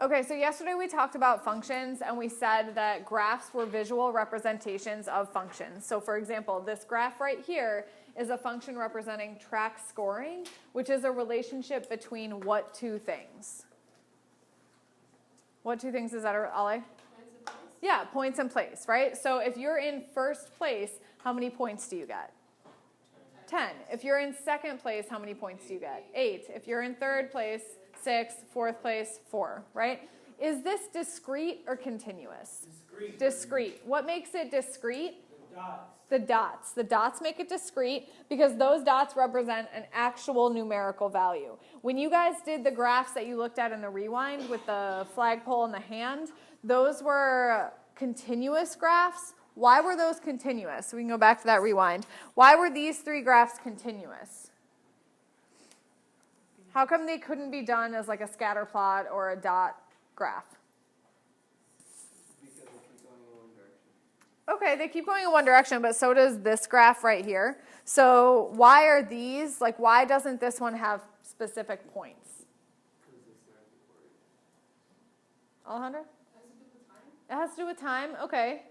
Okay, so yesterday we talked about functions and we said that graphs were visual representations of functions. So for example, this graph right here is a function representing track scoring, which is a relationship between what two things? What two things is that, Ali? Points and place. Yeah, points and place, right? So if you're in first place, how many points do you get? 10. If you're in second place, how many points do you get? 8. If you're in third place, 6. Fourth place, 4, right? Is this discrete or continuous? Discrete. Discrete. What makes it discrete? The dots. The dots. The dots make it discrete because those dots represent an actual numerical value. When you guys did the graphs that you looked at in the rewind with the flagpole and the hand, those were continuous graphs. Why were those continuous? So we can go back to that rewind. Why were these three graphs continuous? How come they couldn't be done as like a scatter plot or a dot graph? Because they keep going in one direction. Okay, they keep going in one direction, but so does this graph right here. So why are these, like why doesn't this one have specific points? Because it's not recorded. Alejandra? Has to do with time? It has to do with time? Okay.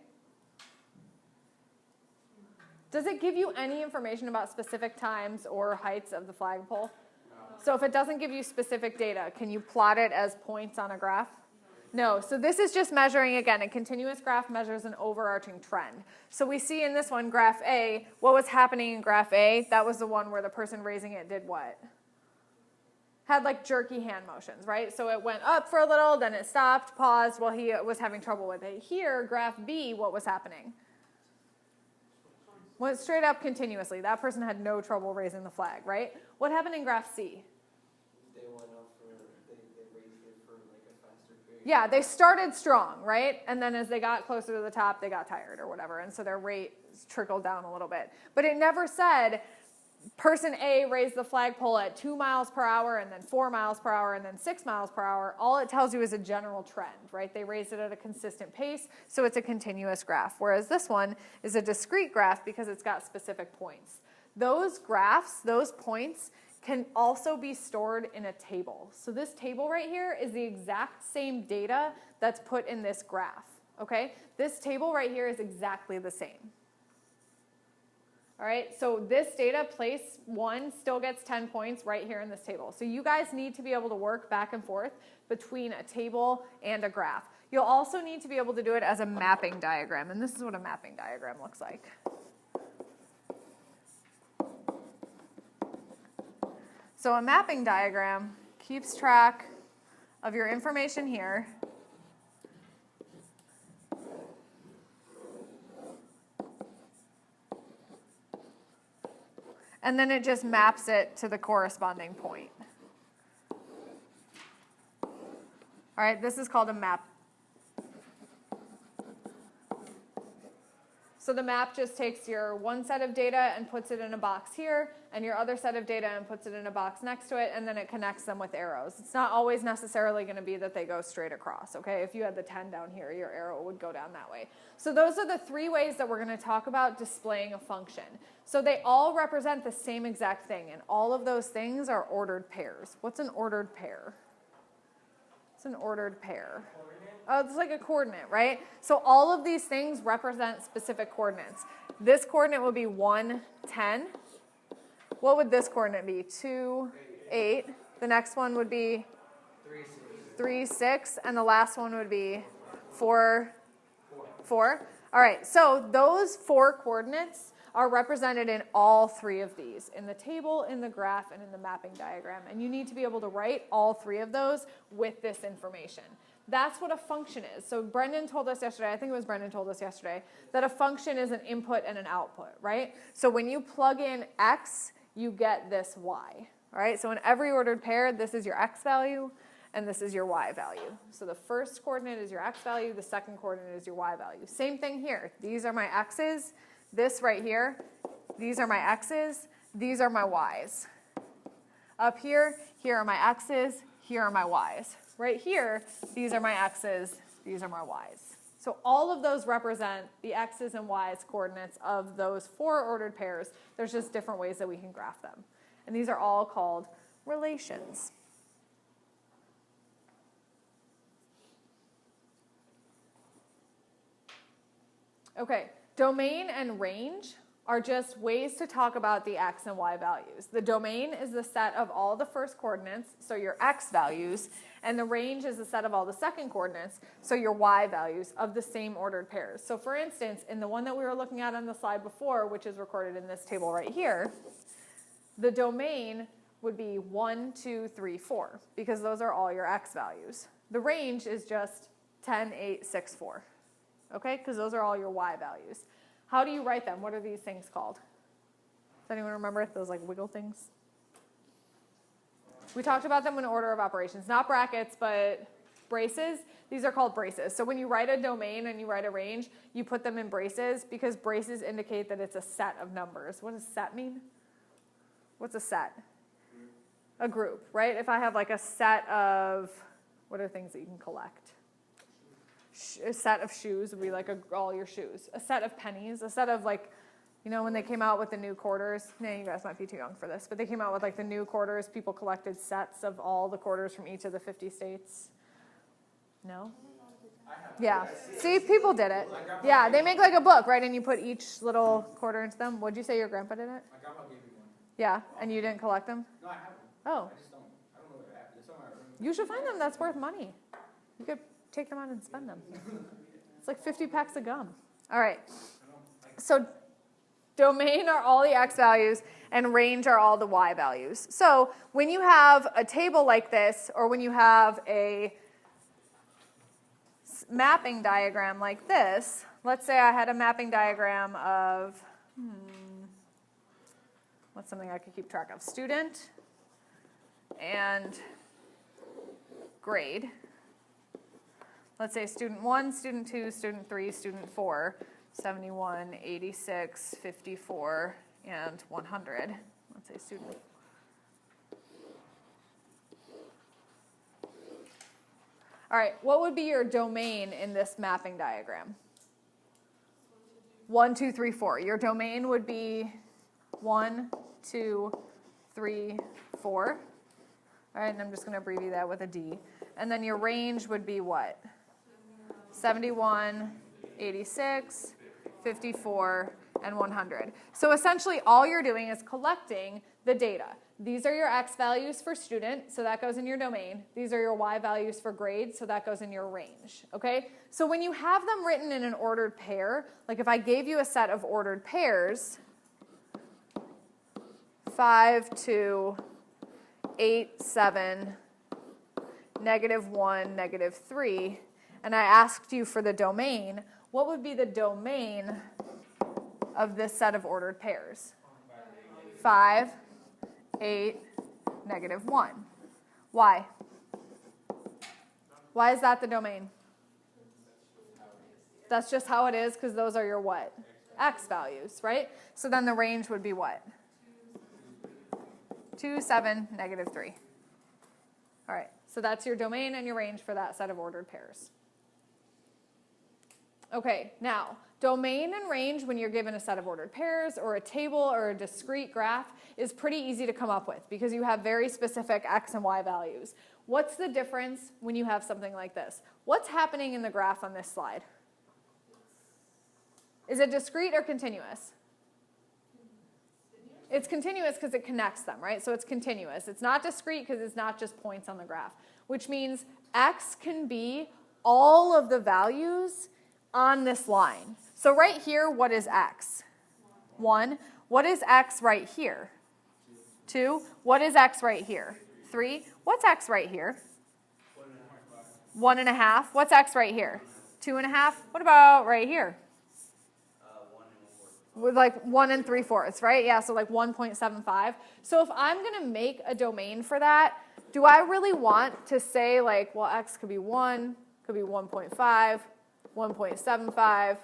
Does it give you any information about specific times or heights of the flagpole? So if it doesn't give you specific data, can you plot it as points on a graph? No. So this is just measuring, again, a continuous graph measures an overarching trend. So we see in this one, graph A, what was happening in graph A? That was the one where the person raising it did what? Had like jerky hand motions, right? So it went up for a little, then it stopped, paused while he was having trouble with it. Here, graph B, what was happening? Went straight up continuously. That person had no trouble raising the flag, right? What happened in graph C? They went up they raised it for like a faster period. Yeah, they started strong, right? And then as they got closer to the top, they got tired or whatever. And so their rate trickled down a little bit. But it never said person A raised the flagpole at 2 miles per hour and then 4 miles per hour and then 6 miles per hour. All it tells you is a general trend, right? They raised it at a consistent pace, so it's a continuous graph. Whereas this one is a discrete graph because it's got specific points. Those graphs, those points, can also be stored in a table. So this table right here is the exact same data that's put in this graph, okay? This table right here is exactly the same. All right, so this data, place 1, still gets 10 points right here in this table. So you guys need to be able to work back and forth between a table and a graph. You'll also need to be able to do it as a mapping diagram, and this is what a mapping diagram looks like. So a mapping diagram keeps track of your information here. And then it just maps it to the corresponding point. All right, this is called a map. So the map just takes your one set of data and puts it in a box here, and your other set of data and puts it in a box next to it, and then it connects them with arrows. It's not always necessarily going to be that they go straight across, okay? If you had the 10 down here, your arrow would go down that way. So those are the 3 ways that we're going to talk about displaying a function. So they all represent the same exact thing, and all of those things are ordered pairs. What's an ordered pair? It's an ordered pair. Oh, it's like a coordinate, right? So all of these things represent specific coordinates. This coordinate would be 1, 10. What would this coordinate be? 2, 8. The next one would be 3, 6. And the last one would be 4, 4. All right, so those 4 coordinates are represented in all 3 of these, in the table, in the graph, and in the mapping diagram. And you need to be able to write all 3 of those with this information. That's what a function is. So Brendan told us yesterday, I think it was Brendan told us yesterday, that a function is an input and an output, right? So when you plug in x, you get this y, all right? So in every ordered pair, this is your x value, and this is your y value. So the first coordinate is your x value, the second coordinate is your y value. Same thing here. These are my x's. This right here, these are my x's. These are my y's. Up here, here are my x's. Here are my y's. Right here, these are my x's, these are my y's. So all of those represent the x's and y's coordinates of those 4 ordered pairs. There's just different ways that we can graph them. And these are all called relations. Okay, domain and range are just ways to talk about the x and y values. The domain is the set of all the first coordinates, so your x values, and the range is the set of all the second coordinates, so your y values of the same ordered pairs. So for instance, in the one that we were looking at on the slide before, which is recorded in this table right here, the domain would be 1, 2, 3, 4, because those are all your x values. The range is just 10, 8, 6, 4, okay, because those are all your y values. How do you write them? What are these things called? Does anyone remember those like wiggle things? We talked about them in order of operations, not brackets, but braces. These are called braces. So when you write a domain and you write a range, you put them in braces because braces indicate that it's a set of numbers. What does set mean? What's a set? A group, right? If I have like a set of, what are things that you can collect? A set of shoes would be like all your shoes. A set of pennies, a set of like, you know, when they came out with the new quarters, you guys might be too young for this, but they came out with like the new quarters, people collected sets of all the quarters from each of the 50 states. No? Yeah. See, people did it. Yeah, they make like a book, right? And you put each little quarter into them. What'd you say your grandpa did it? My grandma gave me one. Yeah, and you didn't collect them? No, I haven't. Oh. I just don't. I don't know where they're at. They're somewhere around. You should find them. That's worth money. You could take them out and spend them. It's like 50 packs of gum. All right. So domain are all the x values, and range are all the y values. So when you have a table like this, or when you have a mapping diagram like this, let's say I had a mapping diagram of, what's something I could keep track of? Student and grade. Let's say student 1, student 2, student 3, student 4, 71, 86, 54, and 100. Let's say student. All right, what would be your domain in this mapping diagram? 1, 2, 3, 4. Your domain would be 1, 2, 3, 4. All right, and I'm just going to abbreviate that with a D. And then your range would be what? 71, 86, 54, and 100. So essentially all you're doing is collecting the data. These are your x values for student, so that goes in your domain. These are your y values for grade, so that goes in your range, okay? So when you have them written in an ordered pair, like if I gave you a set of ordered pairs, 5, 2, 8, 7, -1, -3, and I asked you for the domain, what would be the domain of this set of ordered pairs? 5, 8, -1. Why? Why is that the domain? That's just how it is because those are your what? X values, right? So then the range would be what? 2, 7, -3. All right, so that's your domain and your range for that set of ordered pairs. Okay, now, domain and range when you're given a set of ordered pairs or a table or a discrete graph is pretty easy to come up with because you have very specific x and y values. What's the difference when you have something like this? What's happening in the graph on this slide? Is it discrete or continuous? It's continuous because it connects them, right? So it's continuous. It's not discrete because it's not just points on the graph, which means x can be all of the values on this line. So right here, what is x? 1. What is x right here? 2. What is x right here? 3. What's x right here? 1.5. What's x right here? 2.5. What about right here? 1 With like 1 3/4, right? Yeah, so like 1.75. So if I'm going to make a domain for that, do I really want to say like, well, x could be 1, could be 1.5, 1.75,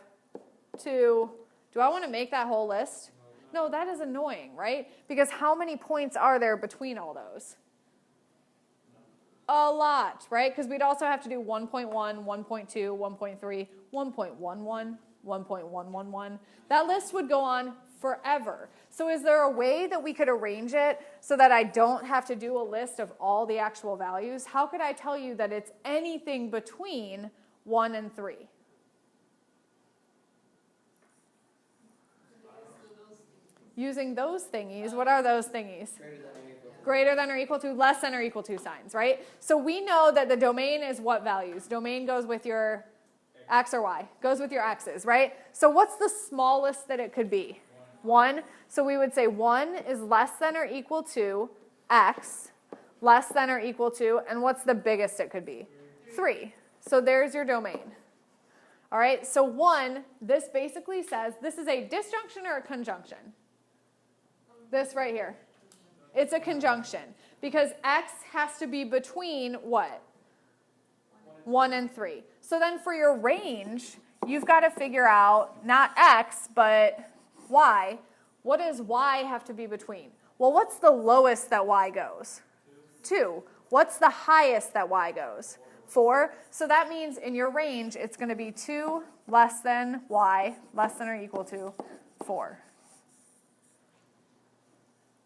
2. Do I want to make that whole list? No, that is annoying, right? Because how many points are there between all those? A lot, right? Because we'd also have to do 1.1, 1.2, 1.3, 1.11, 1.111. That list would go on forever. So is there a way that we could arrange it so that I don't have to do a list of all the actual values? How could I tell you that it's anything between 1 and 3? using those thingies. What are those thingies? Greater than or equal to. Greater than or equal to, less than or equal to signs, right? So we know that the domain is what values? Domain goes with your x or y, goes with your x's, right? So what's the smallest that it could be? 1. So we would say 1 is less than or equal to x, less than or equal to, and what's the biggest it could be? 3. So there's your domain. All right, so 1, this basically says, this is a disjunction or a conjunction? This right here. It's a conjunction because x has to be between what? 1 and 3. So then for your range, you've got to figure out not x, but y. What does y have to be between? Well, what's the lowest that y goes? 2. What's the highest that y goes? 4. So that means in your range, it's going to be 2 less than y, less than or equal to 4.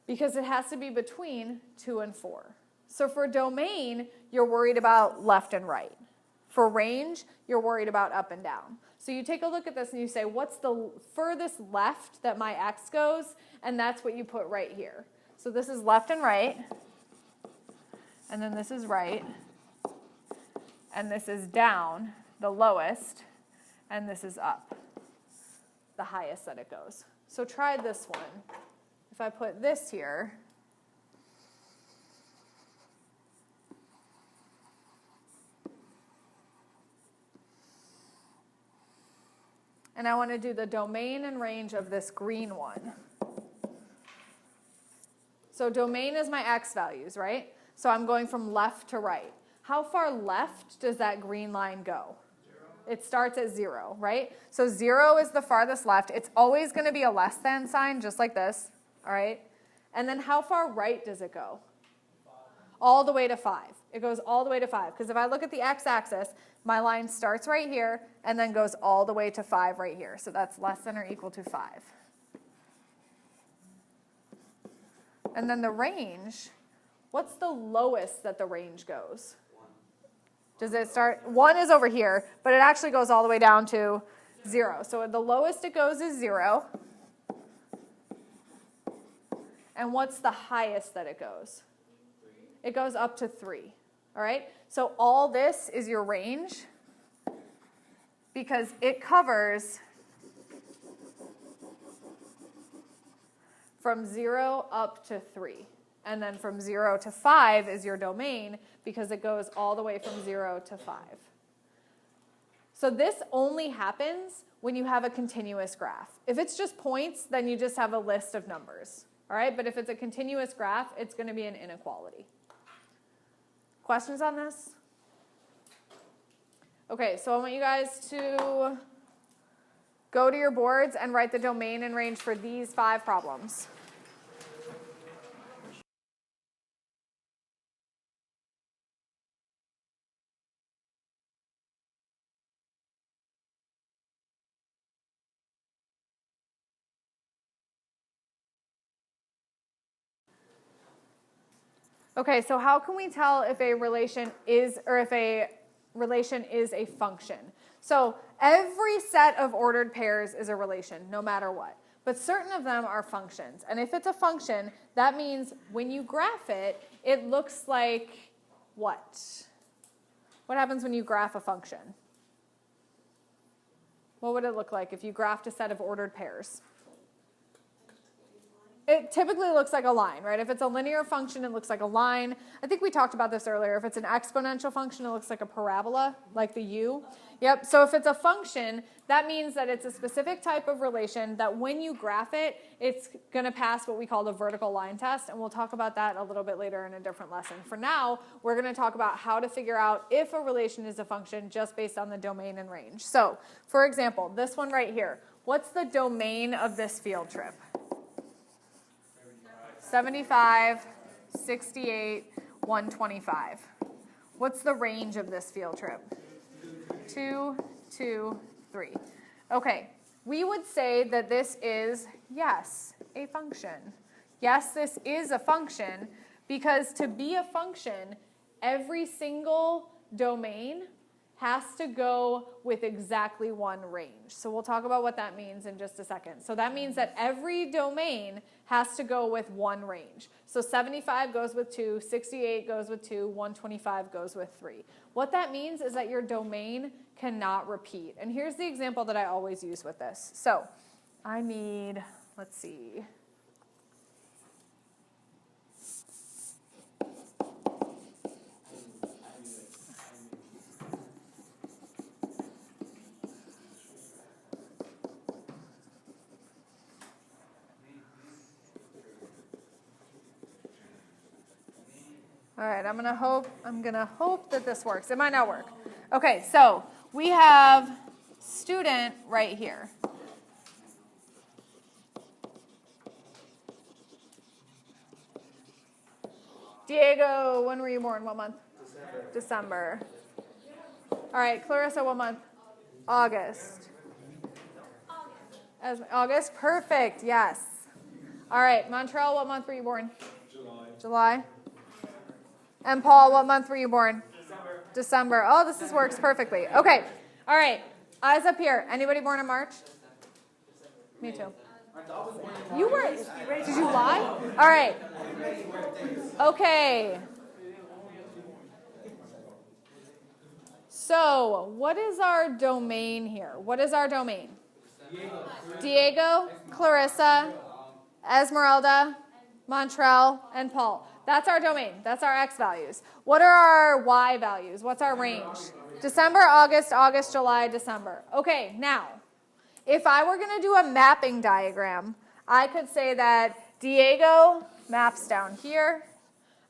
Because it has to be between 2 and 4. So for domain, you're worried about left and right. For range, you're worried about up and down. So you take a look at this and you say, what's the furthest left that my x goes? And that's what you put right here. So this is left and right. And then this is right. And this is down, the lowest. And this is up, the highest that it goes. So try this one. If I put this here, and I want to do the domain and range of this green one. So domain is my x values, right? So I'm going from left to right. How far left does that green line go? 0. It starts at 0, right? So 0 is the farthest left. It's always going to be a less than sign, just like this, all right? And then how far right does it go? 5. All the way to 5. It goes all the way to 5. Because if I look at the x-axis, my line starts right here and then goes all the way to 5 right here. So that's less than or equal to 5. And then the range, what's the lowest that the range goes? 1. Does it start? 1 is over here, but it actually goes all the way down to 0. So the lowest it goes is 0. And what's the highest that it goes? 3. It goes up to 3. All right? So all this is your range because it covers from 0 up to 3. And then from 0 to 5 is your domain because it goes all the way from 0 to 5. So this only happens when you have a continuous graph. If it's just points, then you just have a list of numbers. All right? But if it's a continuous graph, it's going to be an inequality. Questions on this? Okay, so I want you guys to go to your boards and write the domain and range for these 5 problems. Okay, so how can we tell if a relation is, or if a relation is a function? So every set of ordered pairs is a relation, no matter what. But certain of them are functions. And if it's a function, that means when you graph it, it looks like what? What happens when you graph a function? What would it look like if you graphed a set of ordered pairs? It typically looks like a line, right? If it's a linear function, it looks like a line. I think we talked about this earlier. If it's an exponential function, it looks like a parabola, like the U. Yep, so if it's a function, that means that it's a specific type of relation that when you graph it, it's going to pass what we call the vertical line test, and we'll talk about that a little bit later in a different lesson. For now, we're going to talk about how to figure out if a relation is a function just based on the domain and range. So, for example, this one right here. What's the domain of this field trip? 75, 68, 125. What's the range of this field trip? 2, 2, 3. Okay, we would say that this is, yes, a function. Yes, this is a function because to be a function, every single domain has to go with exactly one range. So we'll talk about what that means in just a second. So that means that every domain has to go with one range. So 75 goes with 2, 68 goes with 2, 125 goes with 3. What that means is that your domain cannot repeat. And here's the example that I always use with this. So I need, let's see. All right, I'm gonna hope that this works. It might not work. Okay, so we have student right here. Diego, when were you born? What month? December. All right, Clarissa, what month? August. August, perfect, yes. All right, Montrell, what month were you born? July. And Paul, what month were you born? December. Oh, this works perfectly. Okay. All right. Eyes up here. Anybody born in March? Me too. You were. Did you lie? All right. Okay. So, what is our domain here? What is our domain? Diego, Clarissa, Esmeralda, Montrell, and Paul. That's our domain. That's our X values. What are our Y values? What's our range? December, August, August, July, December. Okay, now, if I were going to do a mapping diagram, I could say that Diego maps down here.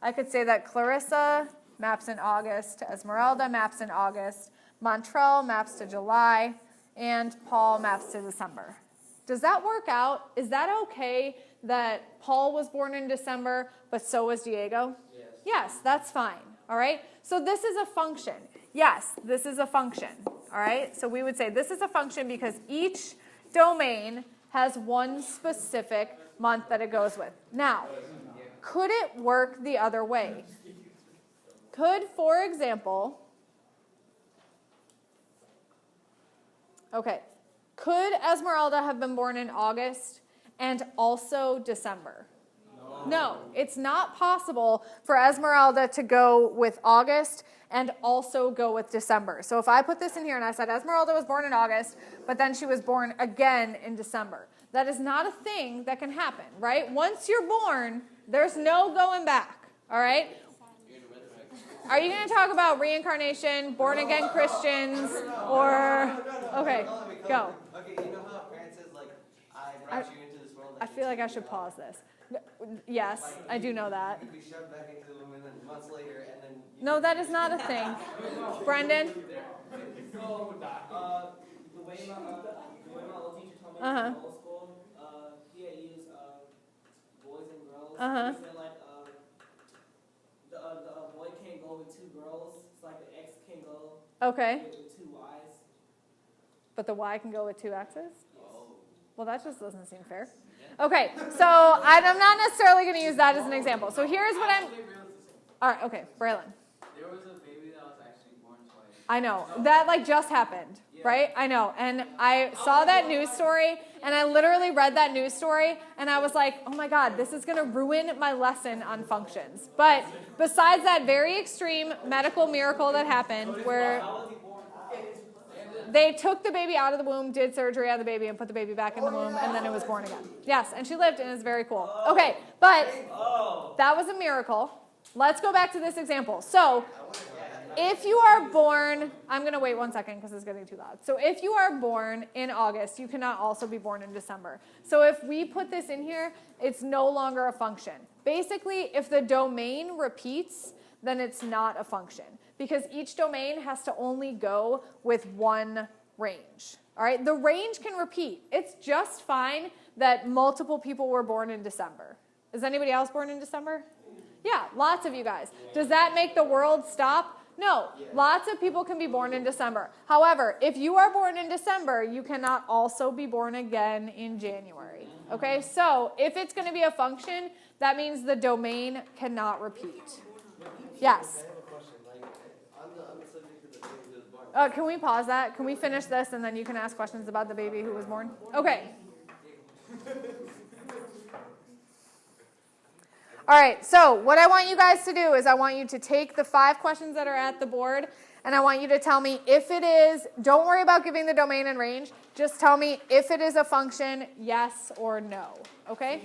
I could say that Clarissa maps in August, Esmeralda maps in August, Montrell maps to July, and Paul maps to December. Does that work out? Is that okay that Paul was born in December, but so was Diego? Yes. Yes, that's fine. All right? So this is a function. Yes, this is a function. All right? So we would say this is a function because each domain has one specific month that it goes with. Now, could it work the other way? Could, for example, could Esmeralda have been born in August and also December? No, it's not possible for Esmeralda to go with August and also go with December. So if I put this in here and I said Esmeralda was born in August, but then she was born again in December, that is not a thing that can happen, right? Once you're born, there's no going back, all right? Are you going to talk about reincarnation, born-again Christians, or... Okay, go. Okay, you know how parents says, like, I brought you into this world. I feel like I should pause this. Yes, I do know that. You'd be shoved back into the womb and then months later, and then... No, that is not a thing. Brendan? So, the way my old teacher told me in old school, he had used boys and girls. Uh-huh. He said, like, the boy can't go with two girls. It's like the X can go Okay. with two Ys. But the Y can go with two X's? Oh. Well, that just doesn't seem fair. Okay, so I'm not necessarily going to use that as an example. So here's what I'm... All right, okay, Braylon. There was a baby that was actually born twice. I know. That, like, just happened, right? I know. And I saw that news story, and I literally read that news story, and I was like, oh, my God, this is going to ruin my lesson on functions. But besides that very extreme medical miracle that happened where they took the baby out of the womb, did surgery on the baby, and put the baby back in the womb, and then it was born again. Yes, and she lived, and it's very cool. Okay, but that was a miracle. Let's go back to this example. So if you are born, I'm going to wait 1 second because it's getting too loud. So if you are born in August, you cannot also be born in December. So if we put this in here, it's no longer a function. Basically, if the domain repeats, then it's not a function because each domain has to only go with one range. All right, the range can repeat. It's just fine that multiple people were born in December. Is anybody else born in December? Yeah, lots of you guys. Does that make the world stop? No, lots of people can be born in December. However, if you are born in December, you cannot also be born again in January. Okay, so if it's going to be a function, that means the domain cannot repeat. Yes? I have a question. Like, on the subject of the baby who was born, Can we pause that? Can we finish this and then you can ask questions about the baby who was born? Okay. All right, so what I want you guys to do is I want you to take the 5 questions that are at the board and I want you to tell me if it is, don't worry about giving the domain and range, just tell me if it is a function, yes or no, okay?